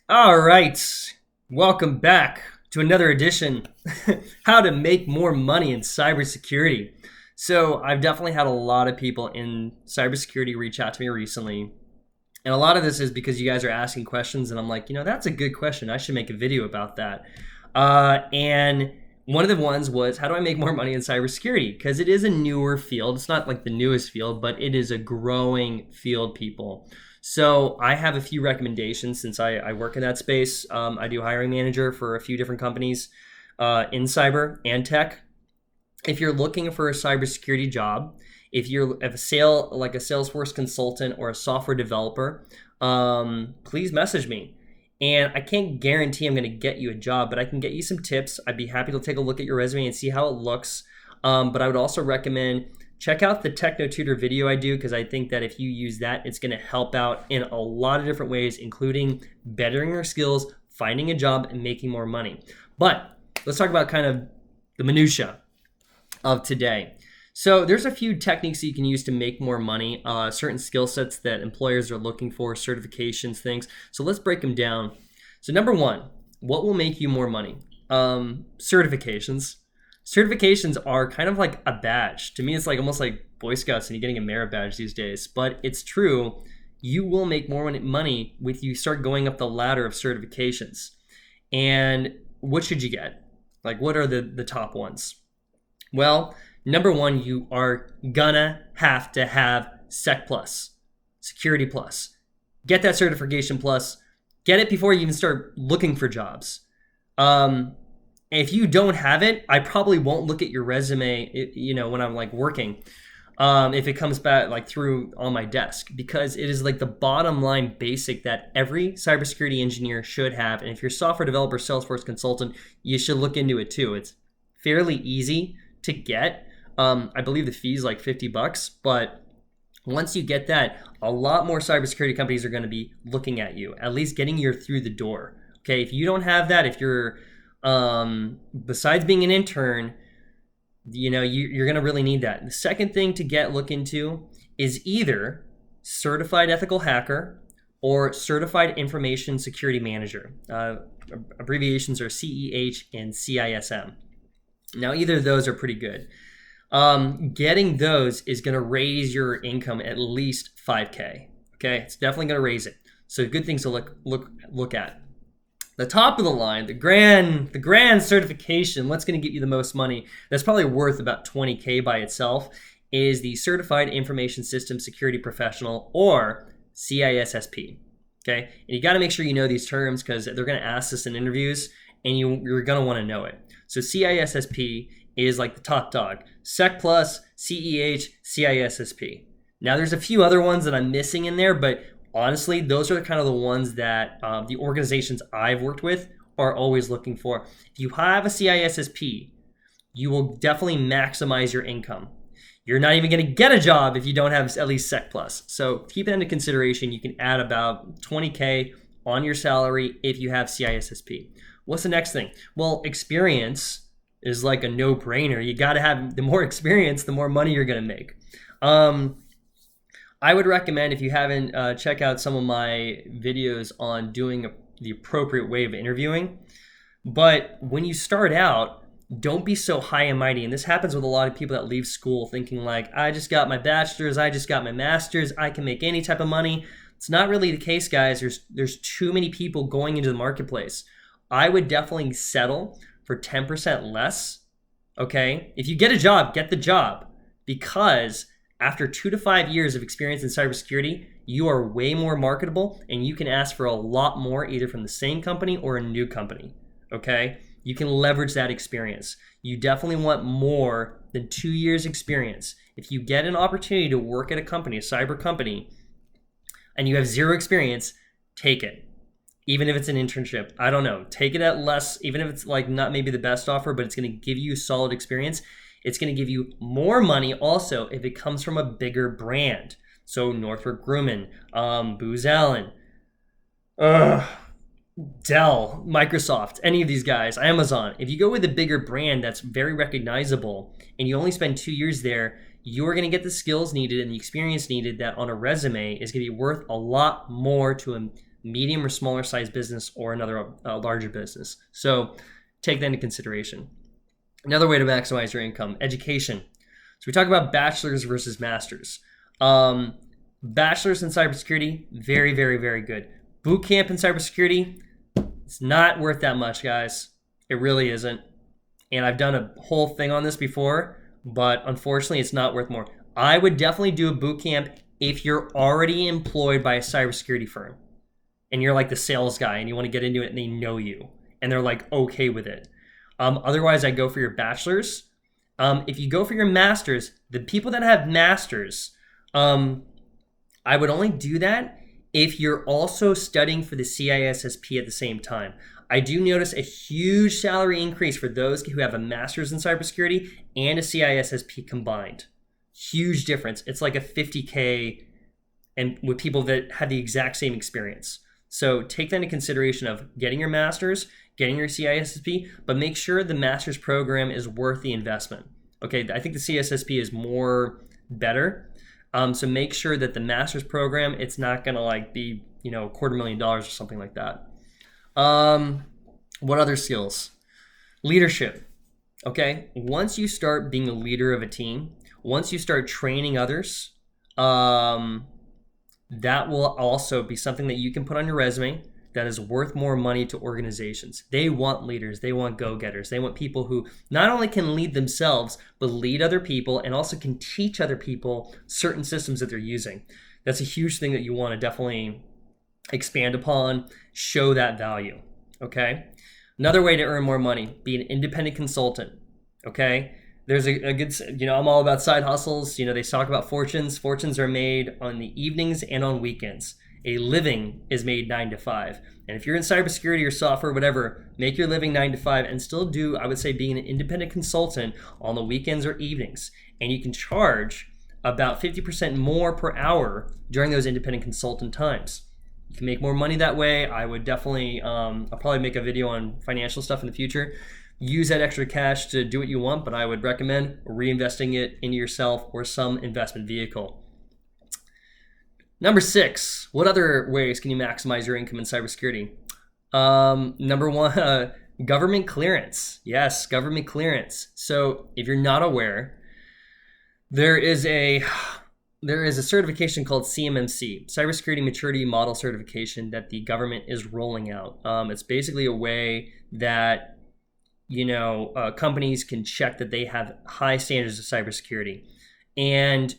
All right, welcome back to another edition, how to make more money in cybersecurity. So I've definitely had a lot of people in cybersecurity reach out to me recently. And a lot of this is because you guys are asking questions and I'm like, that's a good question. I should make a video about that. And one of the ones was, how do I make more money in cybersecurity? Because it is a newer field. It's not like the newest field, but it is a growing field, people. So I have a few recommendations since I work in that space. I do hiring manager for a few different companies in cyber and tech. If you're looking for a cybersecurity job, if you're like a Salesforce consultant or a software developer, please message me. And I can't guarantee I'm going to get you a job, but I can get you some tips. I'd be happy to take a look at your resume and see how it looks. But I would also recommend check out the Techno Tutor video I do, because I think that if you use that, it's going to help out in a lot of different ways, including bettering your skills, finding a job, and making more money. But let's talk about kind of the minutia of today. So there's a few techniques that you can use to make more money, certain skill sets that employers are looking for, certifications, things. So let's break them down. So number one, what will make you more money? Certifications. Certifications are kind of like a badge. To me, it's like almost like Boy Scouts and you're getting a merit badge these days. But it's true. You will make more money with you start going up the ladder of certifications. And what should you get? Like, what are the top ones? Well, number one, you are gonna have to have Sec Plus, Security Plus. Get that certification plus. Get it before you even start looking for jobs. If you don't have it, I probably won't look at your resume, when I'm like working, if it comes back like through on my desk, because it is like the bottom line basic that every cybersecurity engineer should have. And if you're a software developer, Salesforce consultant, you should look into it too. It's fairly easy to get. I believe the fee is like $50, but once you get that, a lot more cybersecurity companies are going to be looking at you, at least getting you through the door. Okay, if you don't have that, if you're besides being an intern, you're going to really need that. The second thing to look into is either certified ethical hacker or certified information security manager. Abbreviations are CEH and CISM. Now, either of those are pretty good. Getting those is going to raise your income at least 5K. Okay, it's definitely going to raise it. So good things to look at. The top of the line, the grand certification, what's going to get you the most money, that's probably worth about 20K by itself, is the Certified Information System Security Professional, or CISSP. Okay, and you got to make sure you know these terms because they're going to ask this in interviews, and you're going to want to know it. So CISSP is like the top dog. Sec Plus, CEH, CISSP. Now there's a few other ones that I'm missing in there, but honestly, those are kind of the ones that the organizations I've worked with are always looking for. If you have a CISSP, you will definitely maximize your income. You're not even going to get a job if you don't have at least Sec Plus. So keep that into consideration. You can add about 20K on your salary if you have CISSP. What's the next thing? Well, experience is like a no-brainer. You got to have the more experience, the more money you're going to make. I would recommend, if you haven't, check out some of my videos on doing the appropriate way of interviewing. But when you start out, don't be so high and mighty. And this happens with a lot of people that leave school thinking like, I just got my bachelor's, I just got my master's, I can make any type of money. It's not really the case, guys. There's too many people going into the marketplace. I would definitely settle for 10% less. Okay? If you get a job, get the job, because after 2 to 5 years of experience in cybersecurity, you are way more marketable and you can ask for a lot more either from the same company or a new company. Okay? You can leverage that experience. You definitely want more than 2 years experience. If you get an opportunity to work at a company, a cyber company, and you have zero experience, take it. Even if it's an internship, I don't know, take it at less, even if it's like not maybe the best offer, but it's going to give you solid experience. It's going to give you more money also if it comes from a bigger brand. So Northrop Grumman, Booz Allen, Dell, Microsoft, any of these guys, Amazon. If you go with a bigger brand that's very recognizable and you only spend 2 years there, you're going to get the skills needed and the experience needed that on a resume is going to be worth a lot more to medium or smaller size business or another larger business. So take that into consideration. Another way to maximize your income, education. So we talk about bachelor's versus master's. Bachelor's in cybersecurity, very, very, very good. Bootcamp in cybersecurity, it's not worth that much, guys. It really isn't. And I've done a whole thing on this before, but unfortunately, it's not worth more. I would definitely do a bootcamp if you're already employed by a cybersecurity firm and you're like the sales guy and you want to get into it and they know you and they're like okay with it. Otherwise, I go for your bachelor's. If you go for your master's, the people that have masters, I would only do that if you're also studying for the CISSP at the same time. I do notice a huge salary increase for those who have a master's in cybersecurity and a CISSP combined. Huge difference. It's like a 50K and with people that have the exact same experience. So take that into consideration of getting your master's, getting your CISSP, but make sure the master's program is worth the investment. Okay, I think the CISSP is more better. So make sure that the master's program, it's not gonna like be, $250,000 or something like that. What other skills? Leadership. Okay, once you start being a leader of a team, once you start training others, that will also be something that you can put on your resume that is worth more money to organizations. They want leaders, they want go-getters, they want people who not only can lead themselves, but lead other people and also can teach other people certain systems that they're using. That's a huge thing that you want to definitely expand upon, show that value, okay? Another way to earn more money, be an independent consultant, okay? There's a good, I'm all about side hustles. They talk about fortunes. Fortunes are made on the evenings and on weekends. A living is made 9 to 5. And if you're in cybersecurity or software, whatever, make your living 9 to 5 and still do, I would say, being an independent consultant on the weekends or evenings. And you can charge about 50% more per hour during those independent consultant times. You can make more money that way. I would definitely, I'll probably make a video on financial stuff in the future. Use that extra cash to do what you want, but I would recommend reinvesting it into yourself or some investment vehicle. Number 6, what other ways can you maximize your income in cybersecurity? Number 1, government clearance. Yes, government clearance. So if you're not aware, there is a certification called CMMC, Cybersecurity Maturity Model Certification, that the government is rolling out. It's basically a way that companies can check that they have high standards of cybersecurity. And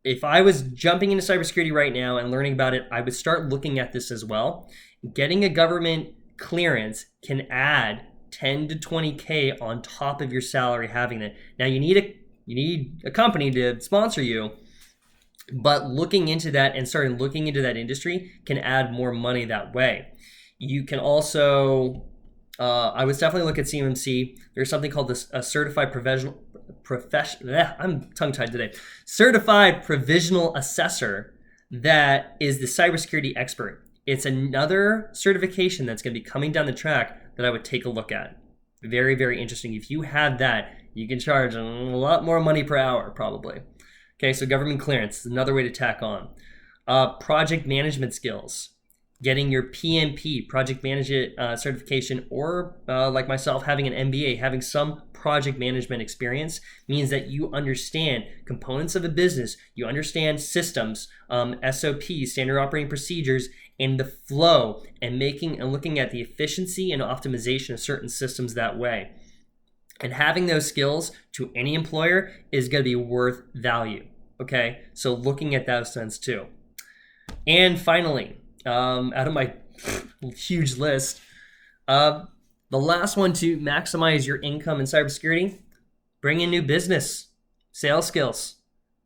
if I was jumping into cybersecurity right now and learning about it, I would start looking at this as well. Getting a government clearance can add 10 to 20K on top of your salary having it. Now you need a company to sponsor you, but looking into that and starting looking into that industry can add more money that way. You can also, I would definitely look at CMMC. There's something called a certified I'm tongue-tied today. Certified Provisional Assessor that is the cybersecurity expert. It's another certification that's going to be coming down the track that I would take a look at. Very, very interesting. If you have that, you can charge a lot more money per hour, probably. Okay, so government clearance is another way to tack on. Project management skills. Getting your PMP, project management certification, or like myself, having an MBA, having some project management experience means that you understand components of a business, you understand systems, SOPs, standard operating procedures, and the flow, and looking at the efficiency and optimization of certain systems that way. And having those skills to any employer is going to be worth value. Okay, so looking at those sense too. And finally, out of my huge list, the last one to maximize your income in cybersecurity, bring in new business, sales skills.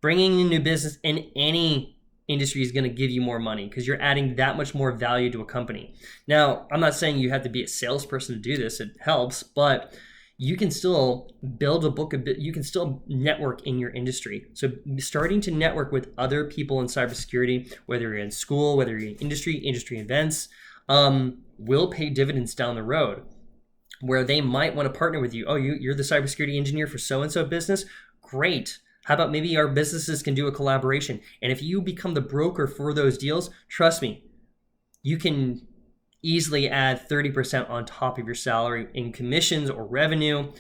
Bringing in new business in any industry is going to give you more money because you're adding that much more value to a company. Now, I'm not saying you have to be a salesperson to do this. It helps, but you can still build a book, you can still network in your industry. So starting to network with other people in cybersecurity, whether you're in school, whether you're in industry events, will pay dividends down the road where they might want to partner with you. Oh, you're the cybersecurity engineer for so-and-so business? Great. How about maybe our businesses can do a collaboration? And if you become the broker for those deals, trust me, you can easily add 30% on top of your salary in commissions or revenue,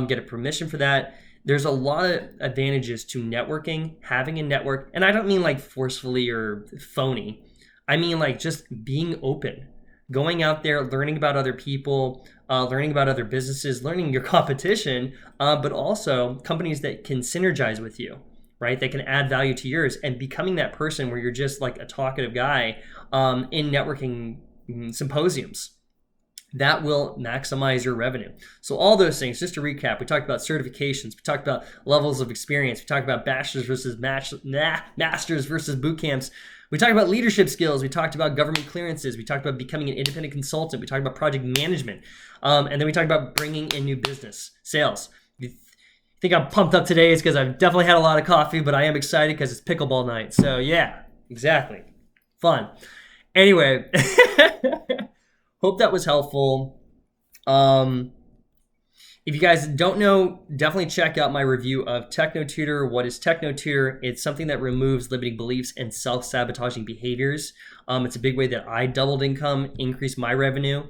get a permission for that. There's a lot of advantages to networking, having a network. And I don't mean like forcefully or phony. I mean like just being open, going out there, learning about other people, learning about other businesses, learning your competition, but also companies that can synergize with you, right? They can add value to yours, and becoming that person where you're just like a talkative guy in networking symposiums. That will maximize your revenue. So all those things, just to recap, we talked about certifications, we talked about levels of experience, we talked about bachelors versus masters versus boot camps, we talked about leadership skills, we talked about government clearances, we talked about becoming an independent consultant, we talked about project management, and then we talked about bringing in new business, sales. If you think I'm pumped up today, it's because I've definitely had a lot of coffee, but I am excited because it's pickleball night. So yeah, exactly. Fun. Anyway, hope that was helpful. If you guys don't know, definitely check out my review of TechnoTutor. What is TechnoTutor? It's something that removes limiting beliefs and self-sabotaging behaviors. It's a big way that I doubled income, increased my revenue.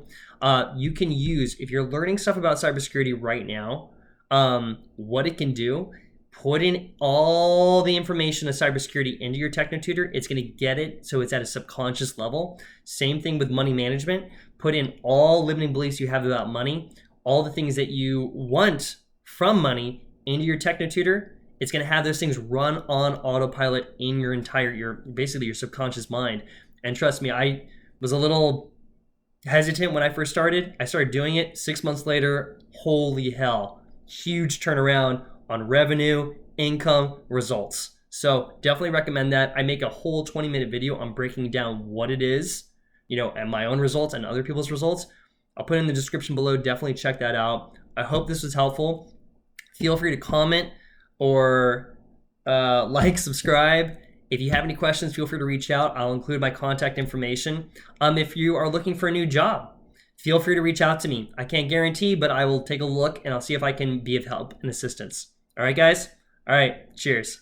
You can use, if you're learning stuff about cybersecurity right now, what it can do, put in all the information of cybersecurity into your TechnoTutor. It's going to get it so it's at a subconscious level. Same thing with money management. Put in all limiting beliefs you have about money, all the things that you want from money into your TechnoTutor. It's going to have those things run on autopilot in your basically your subconscious mind. And trust me, I was a little hesitant when I first started. I started doing it 6 months later. Holy hell, huge turnaround on revenue, income, results. So definitely recommend that. I make a whole 20-minute video on breaking down what it is, and my own results and other people's results. I'll put it in the description below. Definitely check that out. I hope this was helpful. Feel free to comment or subscribe. If you have any questions, feel free to reach out. I'll include my contact information. If you are looking for a new job, feel free to reach out to me. I can't guarantee, but I will take a look and I'll see if I can be of help and assistance. All right, guys? All right, cheers.